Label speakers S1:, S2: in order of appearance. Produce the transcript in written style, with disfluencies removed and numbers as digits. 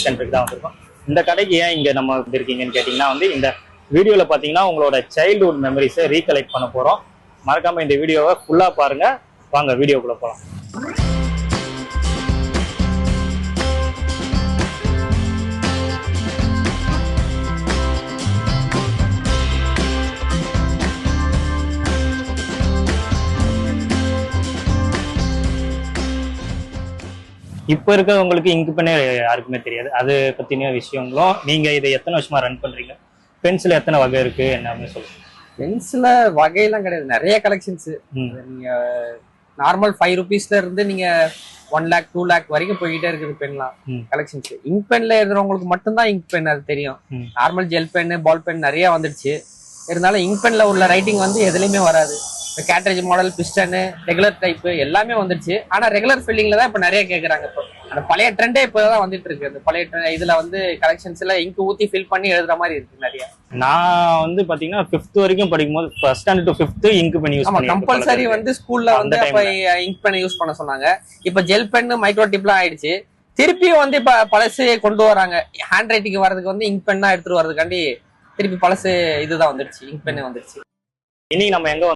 S1: Book சென்டருக்கு தான் வந்திருக்கோம். இந்த கடைக்கு ஏன் இங்க நம்ம வந்திருக்கீங்கன்னு கேட்டீங்கன்னா வந்து இந்த வீடியோல பாத்தீங்கன்னா உங்களோட சைல்ட்ஹுட் மெமரிஸை ரீகலெக்ட் பண்ண போறோம். மறக்காம இந்த வீடியோவை ஃபுல்லா பாருங்க. வாங்க வீடியோக்குள்ள போலாம். இப்ப இருக்கவங்களுக்கு இங்கு பெண்ணே யாருக்குமே தெரியாது. அது பத்தின விஷயங்களும் நீங்க இதை எத்தனை வருஷமா ரன் பண்றீங்க, பென்சில் எத்தனை வகை இருக்கு என்ன சொல்லுங்க.
S2: பென்சில வகையெல்லாம் கிடையாது, நிறைய கலெக்ஷன்ஸ். நீங்க நார்மல் 5 rupeesல இருந்து நீங்க 1 lakh 2 lakh வரைக்கும் போய்கிட்டே இருக்குது பென்லாம் கலெக்ஷன்ஸ். இங்க் பென்ல எழுதுறவங்களுக்கு மட்டும்தான் இங்க் பென் அது தெரியும். Normal gel pen ball pen நிறைய வந்துடுச்சு. இருந்தாலும் இங்க் பென்ல உள்ள ரைட்டிங் வந்து எதுலையுமே வராது. Cartridge model, piston, regular type எல்லாமே வந்துடுச்சு. ஆனா ரெகுலர் ஃபில்லிங்ல தான் இப்ப நிறைய கேக்குறாங்க. இப்போ அந்த பழைய ட்ரெண்டே இப்பதான் வந்துட்டு இருக்கு. அந்த பழைய இதுல வந்து கலெக்ஷன்ஸ்ல இங்க் ஊத்தி ஃபில் பண்ணி எழுதுற மாதிரி இருக்கு நிறைய.
S1: நான் வந்து பாத்தீங்கன்னா 5th வரைக்கும் படிக்கும்போது first standard to 5th ink pen use பண்ணி
S2: கம்பல்சரி வந்து ஸ்கூல்ல வந்து அப்ப இங்க் பென் யூஸ் பண்ண சொன்னாங்க. இப்ப ஜெல் பென் மைக்ரோ டிப்லாம் ஆயிடுச்சு. திருப்பியும் வந்து இப்ப பழசு கொண்டு வராங்க. ஹேண்ட் ரைட்டிங் வர்றதுக்கு வந்து இங்க் பென் தான் எடுத்துட்டு வர்றதுக்காண்டி திருப்பி பழசு இதுதான் வந்துடுச்சு, இங்க் பென் வந்துடுச்சு.
S1: இனி நம்ம எங்க